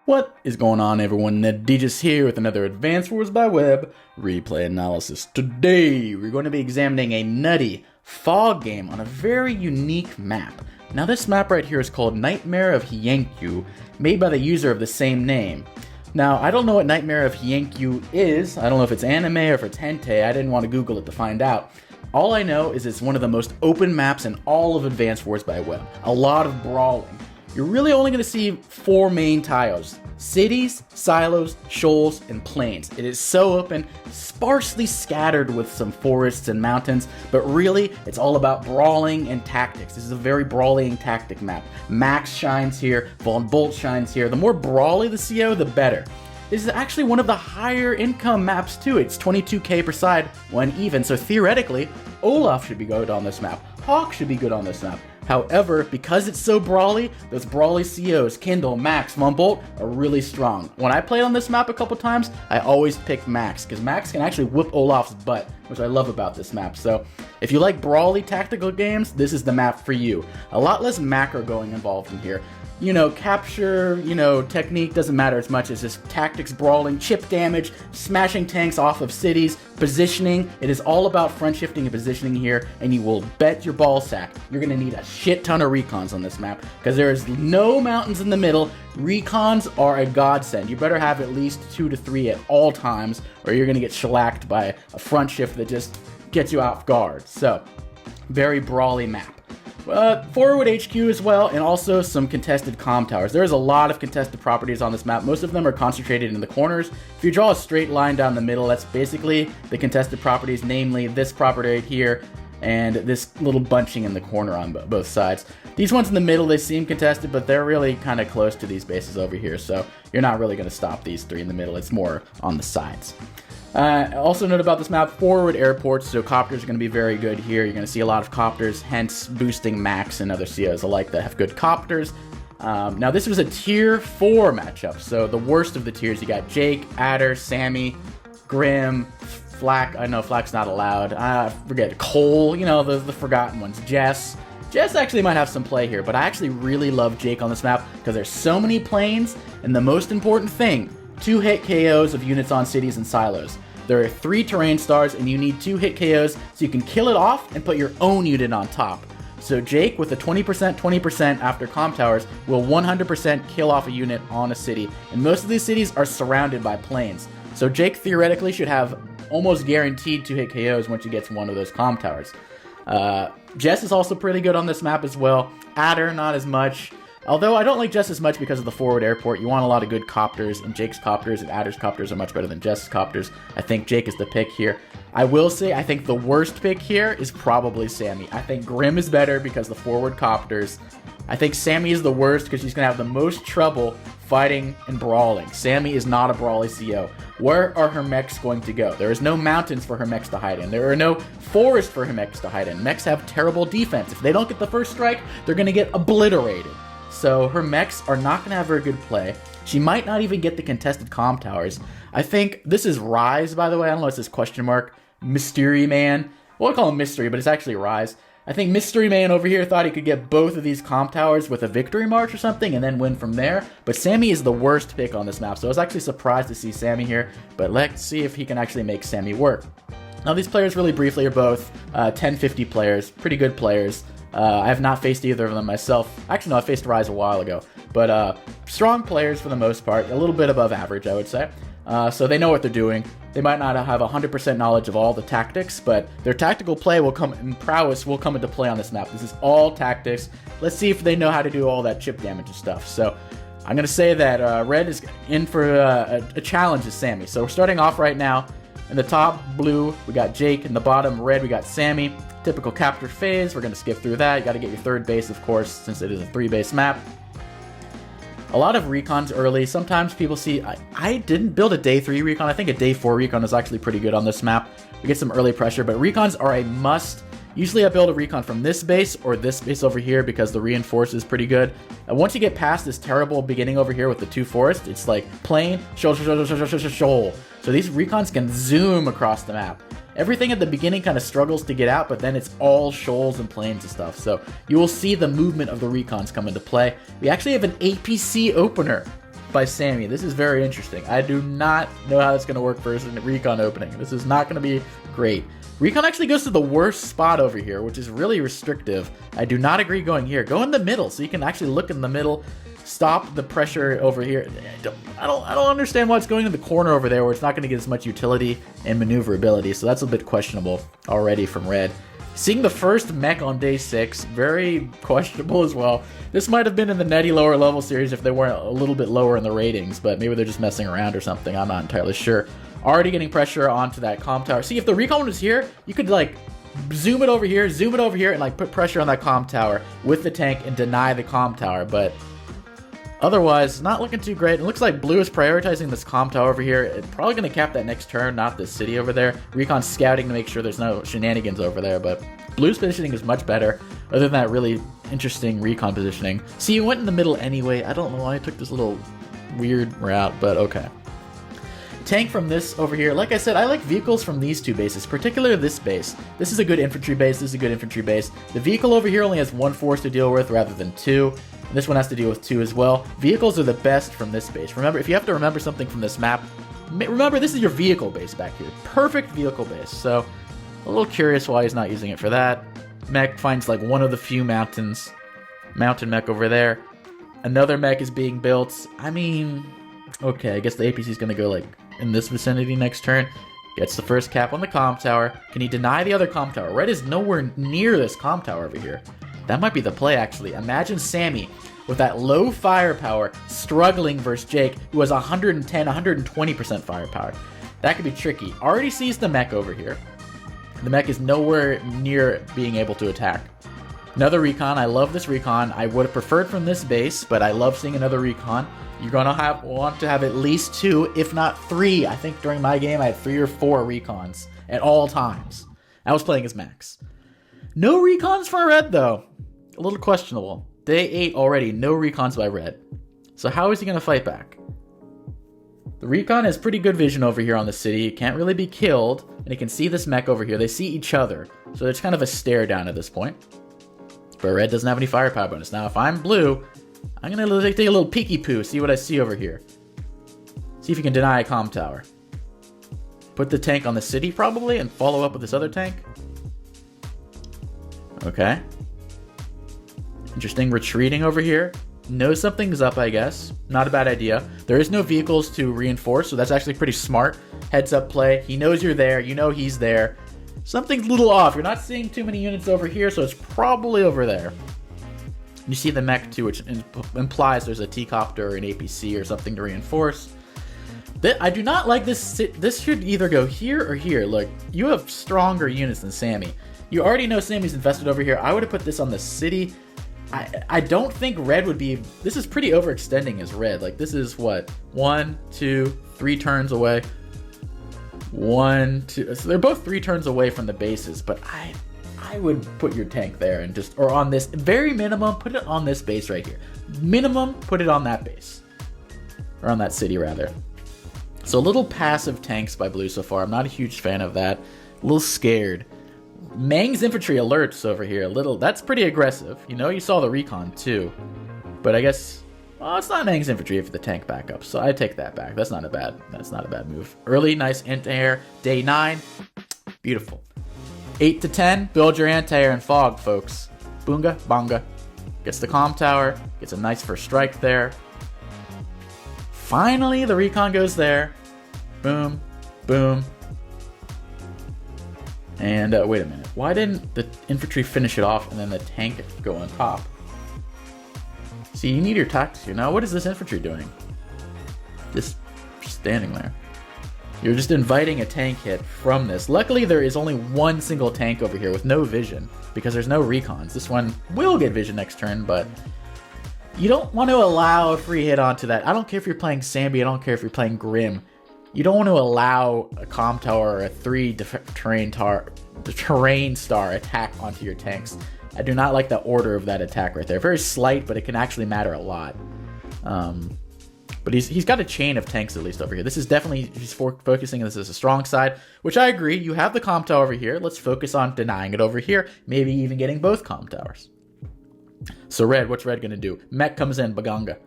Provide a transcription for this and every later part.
What is going on, everyone? Ned Degis here with another Advanced Wars by Web replay analysis. Today, we're going to be examining a nutty fog game on a very unique map. Now, this map right here is called Nightmare of Hyenkyu, made by the user of the same name. Now, I don't know what Nightmare of Hyenkyu is. I don't know if it's anime or if it's hentai. I didn't want to Google it to find out. All I know is it's one of the most open maps in all of Advanced Wars by Web. A lot of brawling. You're really only going to see 4 main tiles: cities, silos, shoals, and plains. It is so open, sparsely scattered with some forests and mountains, but really, it's all about brawling and tactics. This is a very brawling tactic map. Max shines here, Von Bolt shines here. The more brawly the CO, the better. This is actually one of the higher income maps too. It's 22k per side when even, so theoretically, Olaf should be good on this map. Hawk should be good on this map. However, because it's so brawly, those brawly COs, Kindle, Max, Von Bolt, are really strong. When I played on this map a couple times, I always picked Max, because Max can actually whoop Olaf's butt, which I love about this map. So, if you like brawly tactical games, this is the map for you. A lot less macro going involved in here. You know, capture, technique doesn't matter as much as just tactics, brawling, chip damage, smashing tanks off of cities, positioning. It is all about front shifting and positioning here, and you will bet your ball sack you're going to need a shit ton of recons on this map, because there is no mountains in the middle. Recons are a godsend. You better have at least 2 to 3 at all times, or you're going to get shellacked by a front shift that just gets you off guard. So, very brawly map. Forward HQ as well, and also some contested comm towers. There's a lot of contested properties on this map. Most of them are concentrated in the corners. If you draw a straight line down the middle, that's basically the contested properties, namely this property right here and this little bunching in the corner on both sides. These ones in the middle, they seem contested, but they're really kind of close to these bases over here, so you're not really going to stop these 3 in the middle. It's more on the sides. Also note about this map, forward airports, so copters are going to be very good here. You're going to see a lot of copters, hence boosting Max and other COs alike that have good copters. Now this was a tier 4 matchup, so the worst of the tiers. You got Jake, Adder, SAMI, Grim, Flak. I know Flak's not allowed. Forget Cole, the forgotten ones. Jess actually might have some play here, but I actually really love Jake on this map because there's so many planes, and the most important thing, 2 hit KOs of units on cities and silos. There are 3 terrain stars, and you need 2 hit KOs so you can kill it off and put your own unit on top. So Jake, with a 20% after comm towers, will 100% kill off a unit on a city, and most of these cities are surrounded by plains. So Jake theoretically should have almost guaranteed 2 hit KOs once he gets one of those comm towers. Jess is also pretty good on this map as well. Adder, not as much. Although I don't like Jess as much because of the forward airport. You want a lot of good copters, and Jake's copters and Adder's copters are much better than Jess's copters. I think Jake is the pick here. I will say I think the worst pick here is probably SAMI. I think Grim is better because the forward copters. I think SAMI is the worst because she's going to have the most trouble fighting and brawling. SAMI is not a brawly CO. Where are her mechs going to go? There is no mountains for her mechs to hide in. There are no forests for her mechs to hide in. Mechs have terrible defense. If they don't get the first strike, they're going to get obliterated. So her mechs are not going to have very good play. She might not even get the contested comm towers. I think this is Rise, by the way. I don't know, it's this question mark. Mystery Man. We'll call him Mystery, but it's actually Rise. I think Mystery Man over here thought he could get both of these comm towers with a victory march or something and then win from there. But SAMI is the worst pick on this map, so I was actually surprised to see SAMI here. But let's see if he can actually make SAMI work. Now, these players really briefly are both 1050 players, pretty good players. I have not faced either of them myself. Actually, no, I faced Rise a while ago. But strong players for the most part, a little bit above average, I would say. So they know what they're doing. They might not have 100% knowledge of all the tactics, but their tactical play will come, and prowess will come into play on this map. This is all tactics. Let's see if they know how to do all that chip damage and stuff. So I'm going to say that Red is in for a challenge as SAMI. So we're starting off right now. In the top, blue, we got Jake. In the bottom, red, we got SAMI. Typical capture phase, we're going to skip through that. You got to get your 3rd base, of course, since it is a 3-base map. A lot of recons early. Sometimes people see, I didn't build a day 3 recon. I think a day 4 recon is actually pretty good on this map. We get some early pressure, but recons are a must. Usually I build a recon from this base or this base over here because the reinforce is pretty good. And once you get past this terrible beginning over here with the 2 forests, it's like plain, shoal. So these recons can zoom across the map. Everything at the beginning kind of struggles to get out, but then it's all shoals and plains and stuff. So you will see the movement of the recons come into play. We actually have an APC opener by SAMI. This is very interesting. I do not know how that's going to work for a recon opening. This is not going to be great. Recon actually goes to the worst spot over here, which is really restrictive. I do not agree going here. Go in the middle so you can actually look in the middle. Stop the pressure over here. I don't understand why it's going in the corner over there where it's not going to get as much utility and maneuverability. So that's a bit questionable already from Red. Seeing the first mech on day 6, very questionable as well. This might have been in the Netty lower level series if they weren't a little bit lower in the ratings, but maybe they're just messing around or something. I'm not entirely sure. Already getting pressure onto that comm tower. See, if the recon was here, you could like zoom it over here, and like put pressure on that comm tower with the tank and deny the comm tower, but otherwise, not looking too great. It looks like Blue is prioritizing this comm tower over here. It's probably going to cap that next turn, not this city over there. Recon's scouting to make sure there's no shenanigans over there, but Blue's positioning is much better, other than that really interesting Recon positioning. See, you went in the middle anyway. I don't know why I took this little weird route, but okay. Tank from this over here. Like I said, I like vehicles from these two bases, particularly this base. This is a good infantry base. This is a good infantry base. The vehicle over here only has 1 force to deal with rather than 2. And this one has to deal with 2 as well. Vehicles are the best from this base. Remember, if you have to remember something from this map, remember this is your vehicle base back here. Perfect vehicle base. So a little curious why he's not using it for that. Mech finds like one of the few mountain mech over there. Another mech is being built. I mean, okay, I guess the APC is going to go like in this vicinity next turn. Gets the first cap on the comm tower. Can he deny the other comm tower? Red is nowhere near this comm tower over here. That might be the play, actually. Imagine SAMI with that low firepower struggling versus Jake, who has 110, 120% firepower. That could be tricky. Already sees the mech over here. The mech is nowhere near being able to attack. Another recon. I love this recon. I would have preferred from this base, but I love seeing another recon. You're going to want to have at least 2, if not 3. I think during my game, I had 3 or 4 recons at all times. I was playing as Max. No recons for Red, though. A little questionable. Day 8 already, no recons by Red. So how is he going to fight back? The recon has pretty good vision over here on the city. It can't really be killed, and he can see this mech over here. They see each other, so it's kind of a stare down at this point. But Red doesn't have any firepower bonus. Now, if I'm Blue, I'm going to take a little peeky poo, see what I see over here. See if you can deny a comm tower. Put the tank on the city, probably, and follow up with this other tank. Okay. Interesting retreating over here. Knows something's up, I guess. Not a bad idea. There is no vehicles to reinforce, so that's actually pretty smart. Heads up play. He knows you're there. You know he's there. Something's a little off. You're not seeing too many units over here, so it's probably over there. You see the mech too, which implies there's a T-copter or an APC or something to reinforce. I do not like this. This should either go here or here. Look, you have stronger units than SAMI. You already know SAMI's invested over here. I would have put this on the city. I don't think Red would be... This is pretty overextending as Red. Like, this is what? 1, 2, 3 turns away. 1, 2... So they're both 3 turns away from the bases, but I would put your tank there and just... Or on this... Very minimum, put it on this base right here. Minimum, put it on that base. Or on that city, rather. So little passive tanks by Blue so far. I'm not a huge fan of that. A little scared. Mang's infantry alerts over here a little. That's pretty aggressive. You know, you saw the recon too. But I guess, well, it's not Mang's infantry if the tank backup. So I take that back. That's not a bad move. Early, nice anti-air. Day 9, beautiful. 8 to 10, build your anti-air and fog, folks. Boonga, bonga. Gets the comm tower. Gets a nice first strike there. Finally, the recon goes there. Boom, boom. And wait a minute, why didn't the infantry finish it off and then the tank go on top? See, you need your tactics here. Now, what is this infantry doing? Just standing there. You're just inviting a tank hit from this. Luckily, there is only one single tank over here with no vision because there's no recons. This one will get vision next turn, but you don't want to allow a free hit onto that. I don't care if you're playing SAMI, I don't care if you're playing Grim. You don't want to allow a comm tower or a 3 terrain star attack onto your tanks. I do not like the order of that attack right there. Very slight, but it can actually matter a lot. But he's got a chain of tanks at least over here. This is definitely, he's focusing this as a strong side, which I agree. You have the comm tower over here. Let's focus on denying it over here. Maybe even getting both comm towers. So Red, what's Red going to do? Mech comes in, Baganga.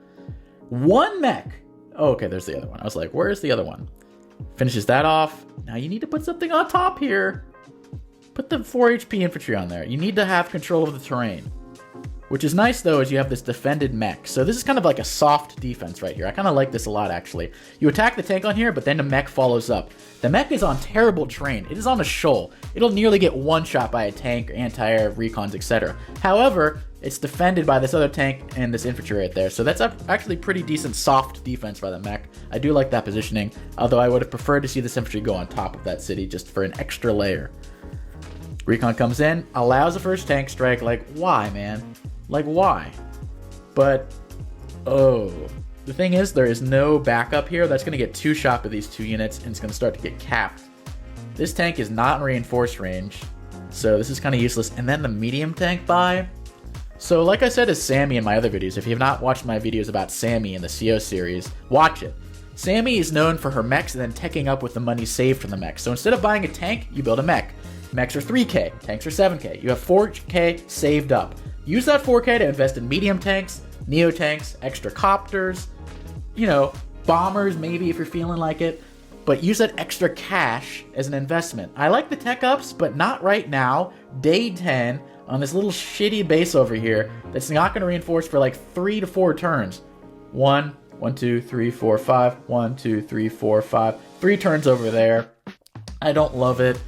One mech Oh, okay, there's the other one. I was like, where's the other one? Finishes that off. Now you need to put something on top here. Put the 4 HP infantry on there. You need to have control of the terrain. Which is nice, though, is you have this defended mech. So this is kind of like a soft defense right here. I kind of like this a lot, actually. You attack the tank on here, but then the mech follows up. The mech is on terrible terrain. It is on a shoal. It'll nearly get one-shot by a tank, anti-air, recons, etc. However, it's defended by this other tank and this infantry right there. So that's actually pretty decent soft defense by the mech. I do like that positioning, although I would have preferred to see this infantry go on top of that city just for an extra layer. Recon comes in, allows the first tank strike. Like, why, man? Like, why? But, oh. The thing is, there is no backup here. That's going to get two-shot by these two units, and it's going to start to get capped. This tank is not in reinforced range, so this is kind of useless. And then the medium tank buy. So, like I said as SAMI in my other videos, if you have not watched my videos about SAMI in the CO series, watch it. SAMI is known for her mechs and then teching up with the money saved from the mechs. So instead of buying a tank, you build a mech. Mechs are 3k, tanks are 7k. You have 4k saved up. Use that 4k to invest in medium tanks, neo tanks, extra copters, you know, bombers maybe if you're feeling like it, but use that extra cash as an investment. I like the tech ups, but not right now. Day 10 on this little shitty base over here that's not going to reinforce for like 3 to 4 turns. 1, 2, 3, 4, 5. 1, 2, 3, 4, 5. 3 turns over there. I don't love it.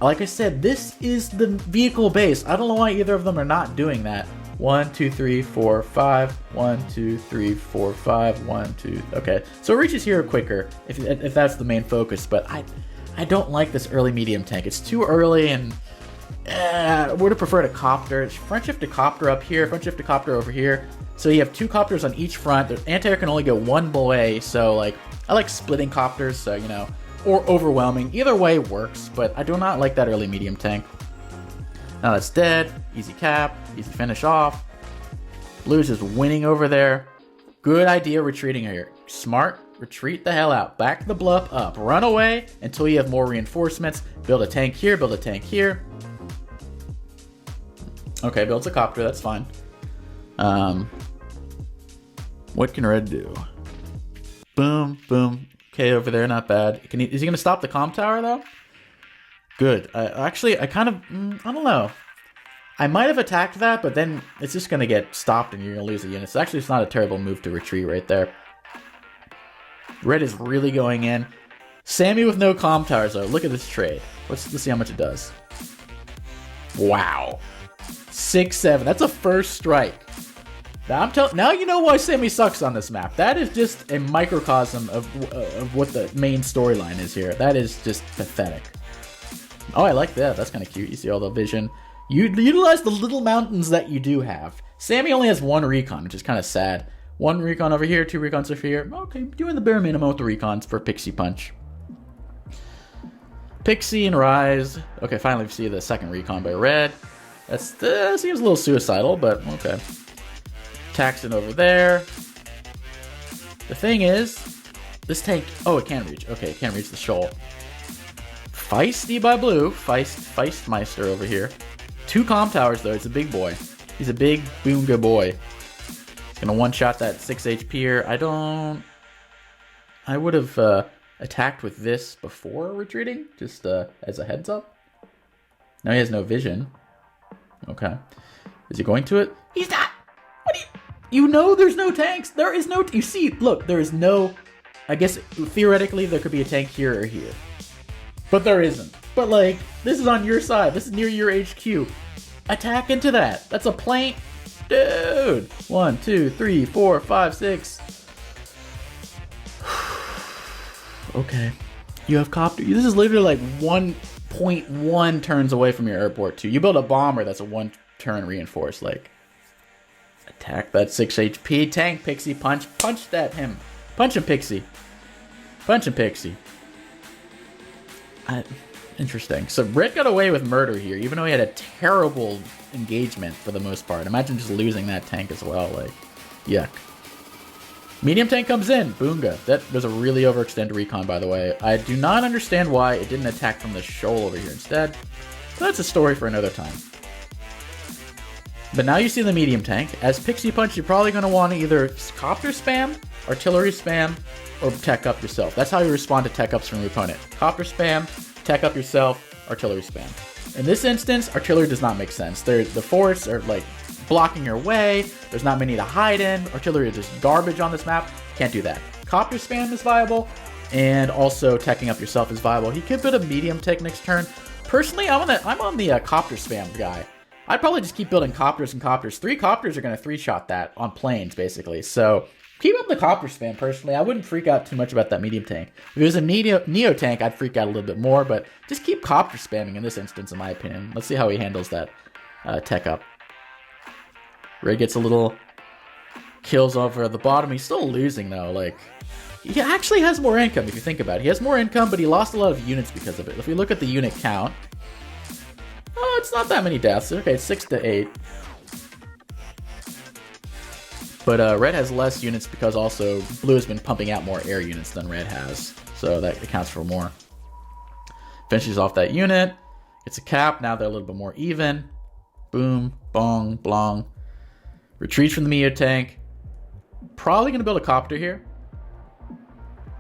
Like I said, this is the vehicle base. I don't know why either of them are not doing that. 1, 2, 3, 4, 5. 1, 2, 3, 4, 5. 1, 2. Okay, so it reaches here quicker if that's the main focus. But I don't like this early medium tank. It's too early, and I would have preferred a copter. Front shift to copter up here. Front shift to copter over here. So you have 2 copters on each front. The anti-air can only go one way. So like I like splitting copters. So you know. Or overwhelming. Either way works, but I do not like that early medium tank. Now that's dead. Easy cap. Easy finish off. Blue's just winning over there. Good idea retreating here. Smart. Retreat the hell out. Back the bluff up. Run away until you have more reinforcements. Build a tank here. Build a tank here. Okay, builds a copter. That's fine. What can red do? Boom, boom. Okay, over there, not bad. Is he going to stop the comm tower, though? Good. I kind of, I don't know. I might have attacked that, but then it's just going to get stopped and you're going to lose the units. Actually, it's not a terrible move to retreat right there. Red is really going in. SAMI with no comm towers, though. Look at this trade. Let's see how much it does. Wow. 6-7. That's a first strike. Now you know why SAMI sucks on this map. That is just a microcosm of what the main storyline is here. That is just pathetic. Oh, I like that. That's kind of cute. You see all the vision. You utilize the little mountains that you do have. SAMI only has 1 recon, which is kind of sad. 1 recon over here, 2 recons over here. Okay, doing the bare minimum with the recons for Pixie Punch. Pixie and Rise. Okay, finally we see the second recon by Red. That seems a little suicidal, but okay. Taxon over there. The thing is, this tank... Oh, it can't reach. Okay, it can't reach the shoal. Feisty by Blue. Feistmeister over here. 2 comm towers, though. It's a big boy. He's a big boonga boy. He's gonna one-shot that 6 HP here. I would have attacked with this before retreating, just as a heads up. Now he has no vision. Okay. Is he going to it? He's not! What do you... You know there's no tanks. There is no... You see, look, there is no... I guess, theoretically, there could be a tank here or here. But there isn't. But, like, this is on your side. This is near your HQ. Attack into that. That's a plank. Dude. 1, 2, 3, 4, 5, 6. Okay. You have copter. This is literally like 1.1 turns away from your airport, too. You build a bomber that's a 1-turn reinforced, like... Attack that 6 HP. Tank, Pixie, punch. Punch that him. Punch him, Pixie. Punch him, Pixie. Interesting. So Red got away with murder here, even though he had a terrible engagement for the most part. Imagine just losing that tank as well. Like, yuck. Medium tank comes in. Boonga. That was a really overextended recon, by the way. I do not understand why it didn't attack from the shoal over here instead. But that's a story for another time. But now you see the medium tank. As Pixie Punch, you're probably going to want to either copter spam, artillery spam, or tech up yourself. That's how you respond to tech ups from your opponent. Copter spam, tech up yourself, artillery spam. In this instance, artillery does not make sense. The forts are like blocking your way. There's not many to hide in. Artillery is just garbage on this map. Can't do that. Copter spam is viable, and also teching up yourself is viable. He could build a medium tech next turn. Personally, I'm on the copter spam guy. I'd probably just keep building copters and copters. 3 copters are going to 3-shot that on planes, basically. So keep up the copter spam, personally. I wouldn't freak out too much about that medium tank. If it was a Neo tank, I'd freak out a little bit more, but just keep copter spamming in this instance, in my opinion. Let's see how he handles that tech up. Red gets a little kills over at the bottom. He's still losing, though. Like, he actually has more income, if you think about it. He has more income, but he lost a lot of units because of it. If we look at the unit count, oh, it's not that many deaths. Okay, it's 6 to 8. But Red has less units because also Blue has been pumping out more air units than Red has. So that accounts for more. Finishes off that unit. It's a cap. Now they're a little bit more even. Boom, bong, blong. Retreats from the Mio tank. Probably going to build a copter here.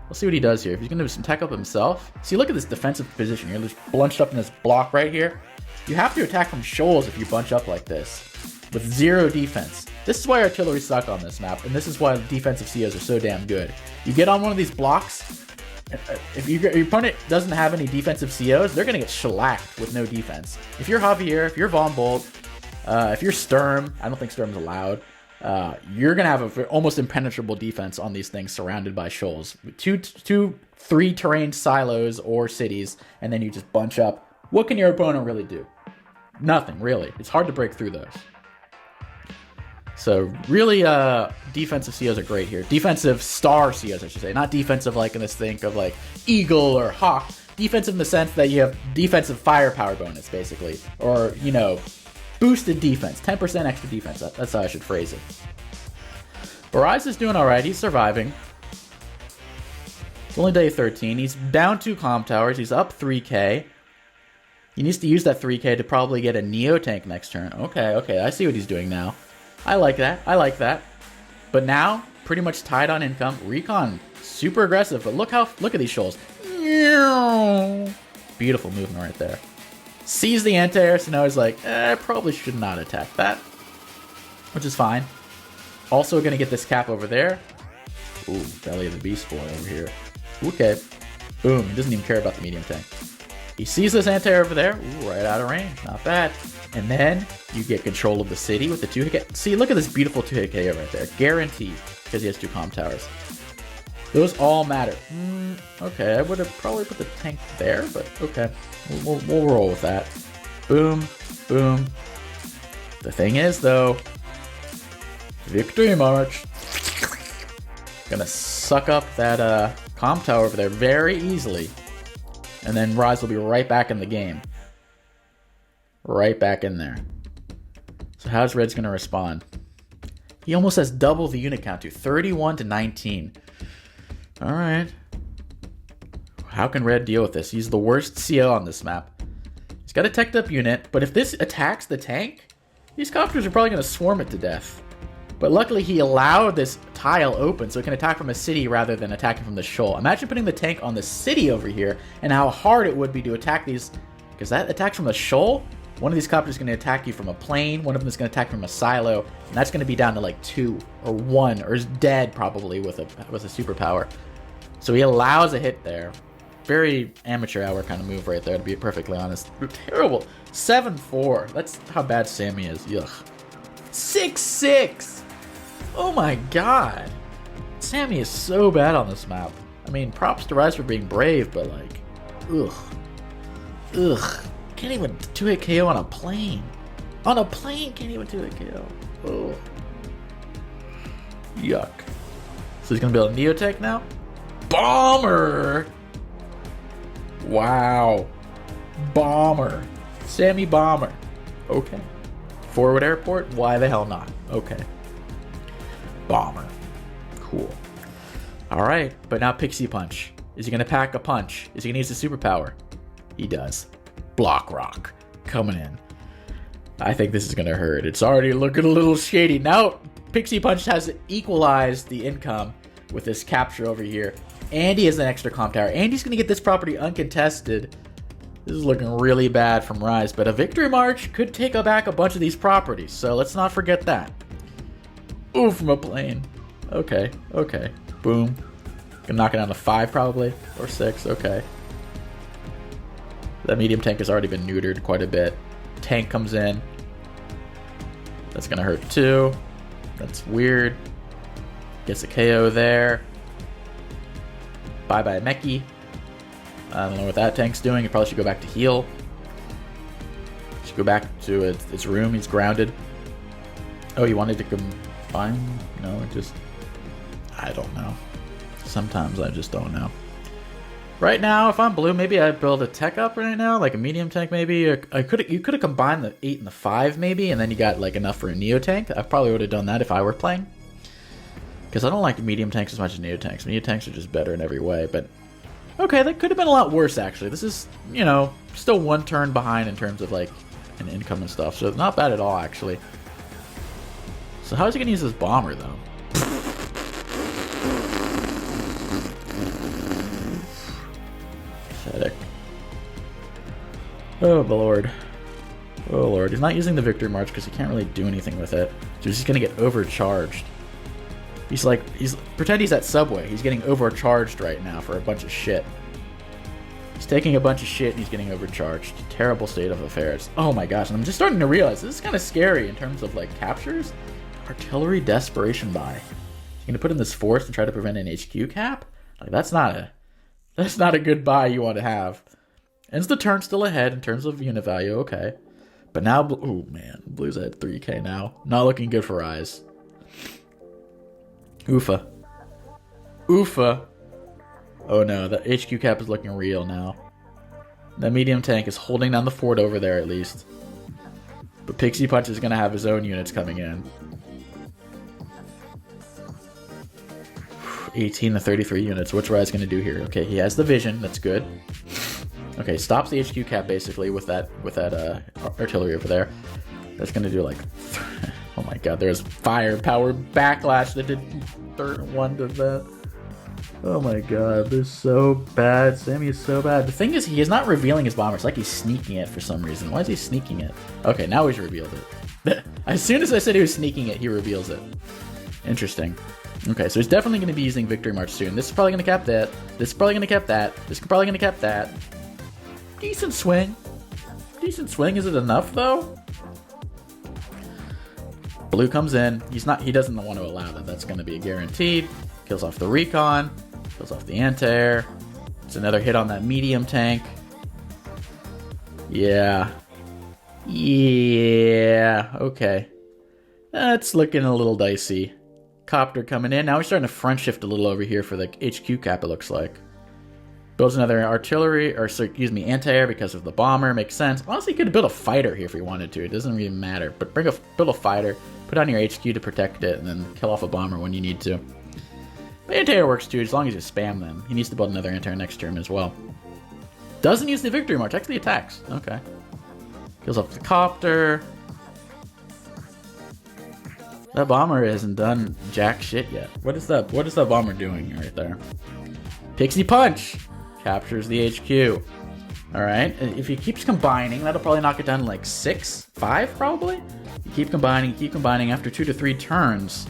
Let's see what he does here. If he's going to do some tech up himself. See, look at this defensive position here. Just bunched up in this block right here. You have to attack from shoals if you bunch up like this. With 0 defense. This is why artillery suck on this map, and this is why defensive COs are so damn good. You get on one of these blocks, if your opponent doesn't have any defensive COs, they're going to get shellacked with no defense. If you're Javier, if you're Von Bolt, if you're Sturm, I don't think Sturm's allowed, you're going to have an almost impenetrable defense on these things surrounded by shoals. 3 terrain silos or cities, and then you just bunch up. What can your opponent really do? Nothing, really. It's hard to break through those. So really, defensive COs are great here. Defensive star COs, I should say. Not defensive like in this think of like Eagle or Hawk. Defensive in the sense that you have defensive firepower bonus, basically. Or, you know, boosted defense. 10% extra defense. That's how I should phrase it. Baraz is doing alright. He's surviving. It's only day 13. He's down 2 comm towers. He's up 3k. He needs to use that 3k to probably get a Neo tank next turn. Okay, I see what he's doing now. I like that. But now, pretty much tied on income. Recon, super aggressive, but look at these shoals. Beautiful movement right there. Sees the anti-air, so now he's like, I probably should not attack that. Which is fine. Also gonna get this cap over there. Ooh, Belly of the Beast boy over here. Okay. Boom, he doesn't even care about the medium tank. He sees this anti-air over there. Ooh, right out of range, not bad. And then you get control of the city with the 2-hit. See, look at this beautiful 2-hit KO right there. Guaranteed, because he has 2 comm towers. Those all matter. Okay, I would have probably put the tank there, but okay. We'll roll with that. Boom, boom. The thing is, though, Victory March. Gonna suck up that comm tower over there very easily. And then Rise will be right back in the game. Right back in there. So how's Red's going to respond? He almost has double the unit count to 31 to 19. All right. How can Red deal with this? He's the worst CO on this map. He's got a teched up unit, but if this attacks the tank, these copters are probably going to swarm it to death. But luckily he allowed this tile open so it can attack from a city rather than attacking from the shoal. Imagine putting the tank on the city over here and how hard it would be to attack these, because that attacks from the shoal. One of these copters is going to attack you from a plane, one of them is going to attack from a silo, and that's going to be down to like 2 or 1, or is dead probably with a superpower. So he allows a hit there. Very amateur hour kind of move right there, to be perfectly honest. Terrible. 7-4. That's how bad SAMI is. Ugh. 6-6. Oh my god. SAMI is so bad on this map. I mean, props to Rise for being brave, but like, ugh. Ugh. Can't even 2-hit KO on a plane. On a plane, can't even 2-hit KO. Oh. Yuck. So he's gonna build a Neotech now? Bomber! Wow. Bomber. SAMI Bomber. Okay. Forward airport? Why the hell not? Okay. Bomber. Cool. Alright, but now Pixie Punch. Is he gonna pack a punch? Is he gonna use his superpower? He does. Block Rock. Coming in. I think this is gonna hurt. It's already looking a little shady. Now, Pixie Punch has equalized the income with this capture over here. Andy has an extra comp tower. Andy's gonna get this property uncontested. This is looking really bad from Rise, but a Victory March could take back a bunch of these properties, so let's not forget that. Ooh, from a plane. Okay, okay. Boom. Gonna knock it down to 5 probably, or 6, okay. That medium tank has already been neutered quite a bit. Tank comes in. That's gonna hurt too. That's weird. Gets a KO there. Bye-bye Meki. I don't know what that tank's doing. It probably should go back to heal. Should go back to its room. He's grounded. Oh, he wanted to combine? No, it just... I don't know. Sometimes I just don't know. Right now, if I'm blue, maybe I build a tech up right now, like a medium tank maybe. You could have combined the 8 and the 5 maybe, and then you got like enough for a neo tank. I probably would have done that if I were playing. Because I don't like medium tanks as much as neo tanks. Neo tanks are just better in every way, but... Okay, that could have been a lot worse, actually. This is, you know, still 1 turn behind in terms of, like, an income and stuff. So not bad at all, actually. So how is he going to use this bomber, though? Pathetic. Oh, lord. Oh, lord. He's not using the Victory March because he can't really do anything with it. So he's just going to get overcharged. Pretend he's at Subway. He's getting overcharged right now for a bunch of shit. He's taking a bunch of shit and he's getting overcharged. Terrible state of affairs. Oh my gosh, and I'm just starting to realize this is kind of scary in terms of like captures. Artillery Desperation Buy. He's gonna put in this force to try to prevent an HQ cap? Like that's not a good buy you want to have. Ends the turn still ahead in terms of unit value, okay. But now, oh man, Blue's at 3k now. Not looking good for Rise. Oofa. Oofa. Oh no, the HQ cap is looking real now. That medium tank is holding down the fort over there at least. But Pixie Punch is going to have his own units coming in. 18 to 33 units. What's Rise going to do here? Okay, he has the vision. That's good. Okay, stops the HQ cap basically with that artillery over there. That's going to do like... Oh my god, there's firepower backlash that did 1 to that. Oh my god, they're so bad. SAMI is so bad. The thing is, he is not revealing his bomber. It's like he's sneaking it for some reason. Why is he sneaking it? Okay, now he's revealed it. As soon as I said he was sneaking it, he reveals it. Interesting. Okay, so he's definitely going to be using Victory March soon. This is probably going to cap that. This is probably going to cap that. This is probably going to cap that. Decent swing. Decent swing. Is it enough, though? Blue comes in. He doesn't want to allow that. That's going to be a guaranteed. Kills off the recon. Kills off the anti-air. It's another hit on that medium tank. Yeah. Yeah. Okay. That's looking a little dicey. Copter coming in. Now we're starting to front shift a little over here for the HQ cap, it looks like. Builds another artillery, or excuse me, anti-air because of the bomber. Makes sense. Honestly, you could build a fighter here if you wanted to. It doesn't really matter. But build a fighter, put on your HQ to protect it, and then kill off a bomber when you need to. But anti-air works too, as long as you spam them. He needs to build another anti-air next turn as well. Doesn't use the Victory March, actually attacks. Okay. Kills off the copter. That bomber hasn't done jack shit yet. What is that bomber doing right there? Pixie Punch! Captures the HQ. Alright, if he keeps combining, that'll probably knock it down to like 6? 5 probably? You keep combining after 2 to 3 turns.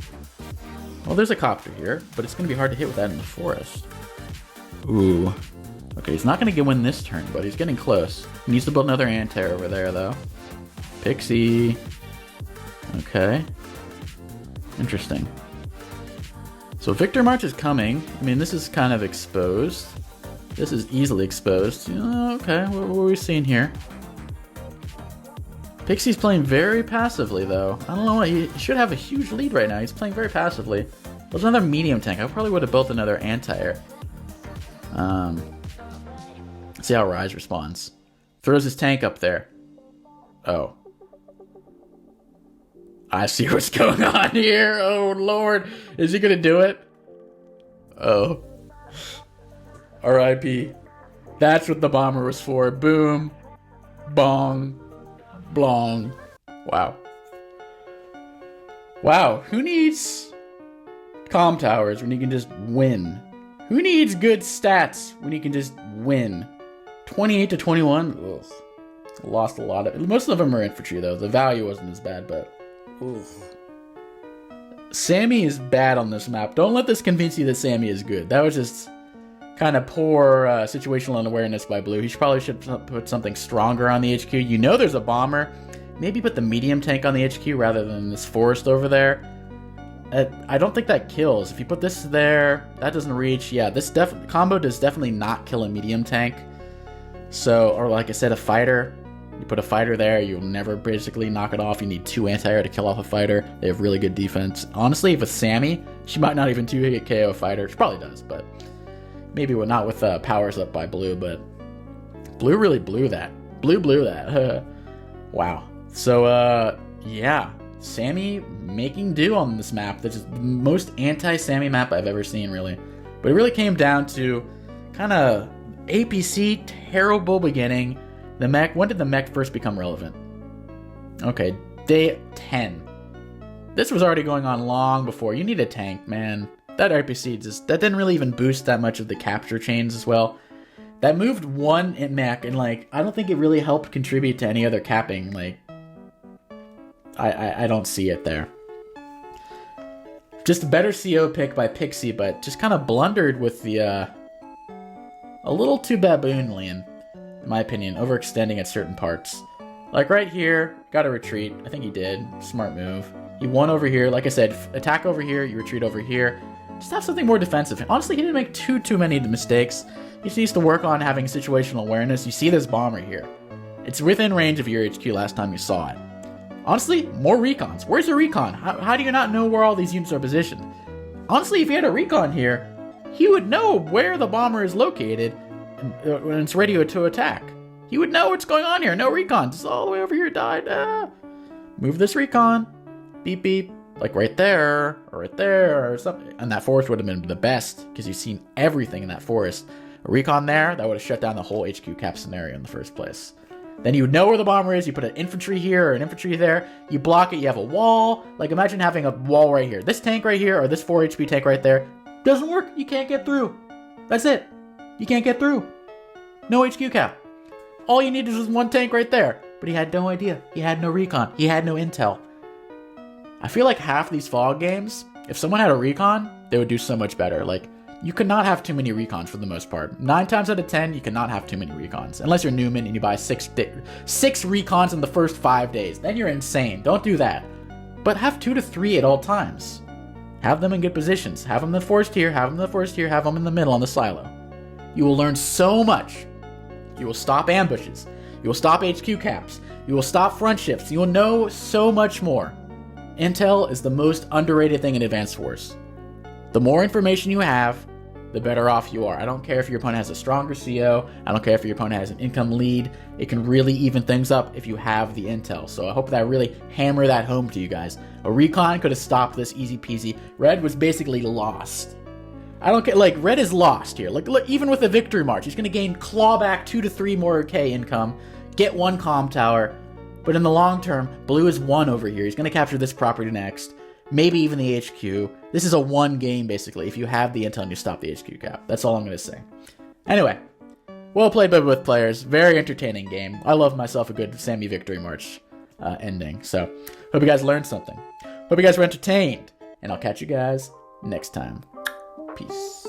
Well, there's a copter here, but it's going to be hard to hit with that in the forest. Ooh. Okay, he's not going to win this turn, but he's getting close. He needs to build another anti-air over there, though. Pixie. Okay. Interesting. So Victor March is coming. I mean, this is kind of exposed. This is easily exposed. Okay, what are we seeing here? Pixie's playing very passively, though. I don't know why. He should have a huge lead right now. He's playing very passively. There's another medium tank. I probably would have built another anti-air. See how Rise responds. Throws his tank up there. Oh. I see what's going on here. Oh, Lord. Is he going to do it? Oh. R.I.P. That's what the bomber was for. Boom. Bong. Blong. Wow. Wow, who needs comm towers when you can just win? Who needs good stats when you can just win? 28 to 21? Ugh. Lost a lot of... Most of them are infantry, though. The value wasn't as bad, but... Ugh. SAMI is bad on this map. Don't let this convince you that SAMI is good. That was just kind of poor situational unawareness by Blue. He probably should put something stronger on the HQ. You know there's a bomber. Maybe put the medium tank on the HQ rather than this forest over there. I don't think that kills. If you put this there, that doesn't reach. Yeah, this combo does definitely not kill a medium tank. So, or like I said, a fighter. You put a fighter there, you'll never basically knock it off. You need 2 anti-air to kill off a fighter. They have really good defense. Honestly, with SAMI, she might not even 2-hit KO a fighter. She probably does, but maybe not with powers up by Blue, but Blue really blew that. Blue blew that. Wow. So, yeah. SAMI making do on this map. That's the most anti-SAMI map I've ever seen, really. But it really came down to kind of APC, terrible beginning. The mech, when did the mech first become relevant? Okay, day 10. This was already going on long before. You need a tank, man. That RPC that didn't really even boost that much of the capture chains as well. That moved one in mech, and like, I don't think it really helped contribute to any other capping. Like, I don't see it there. Just a better CO pick by Pixie, but just kind of blundered with the, a little too baboonly, in my opinion, overextending at certain parts. Like right here, got to retreat. I think he did. Smart move. He won over here. Like I said, attack over here, you retreat over here. Just have something more defensive. Honestly, he didn't make too many mistakes. He just needs to work on having situational awareness. You see this bomber here. It's within range of your HQ last time you saw it. Honestly, more recons. Where's your recon? How do you not know where all these units are positioned? Honestly, if he had a recon here, he would know where the bomber is located when it's ready to attack. He would know what's going on here. No recon. Just all the way over here died. Move this recon. Beep, beep. Like right there, or something. And that forest would have been the best, because you've seen everything in that forest. A recon there, that would have shut down the whole HQ cap scenario in the first place. Then you would know where the bomber is. You put an infantry here or an infantry there. You block it. You have a wall. Like, imagine having a wall right here. This tank right here or this 4 HP tank right there doesn't work. You can't get through. That's it. You can't get through. No HQ cap. All you needed was one tank right there. But he had no idea. He had no recon. He had no intel. I feel like half these fog games, if someone had a recon, they would do so much better. Like, you could not have too many recons for the most part. 9 times out of 10, you cannot have too many recons. Unless you're Newman and you buy 6 recons in the first 5 days. Then you're insane. Don't do that. But have 2 to 3 at all times. Have them in good positions. Have them in the forest here, have them in the forest here, have them in the middle on the silo. You will learn so much. You will stop ambushes. You will stop HQ caps. You will stop front shifts. You will know so much more. Intel is the most underrated thing in Advanced Wars. The more information you have, the better off you are. I don't care if your opponent has a stronger CO. I don't care if your opponent has an income lead. It can really even things up if you have the intel. So I hope that I really hammer that home to you guys. A recon could have stopped this easy peasy. Red was basically lost. I don't care. Like, Red is lost here. Like, look, even with a victory march, he's going to gain clawback 2 to 3 more K income, get 1 comm tower. But in the long term, Blue is 1 over here. He's going to capture this property next. Maybe even the HQ. This is a 1 game, basically, if you have the intel and you stop the HQ cap. That's all I'm going to say. Anyway, well played by both players. Very entertaining game. I love myself a good SAMI victory march ending. So, hope you guys learned something. Hope you guys were entertained. And I'll catch you guys next time. Peace.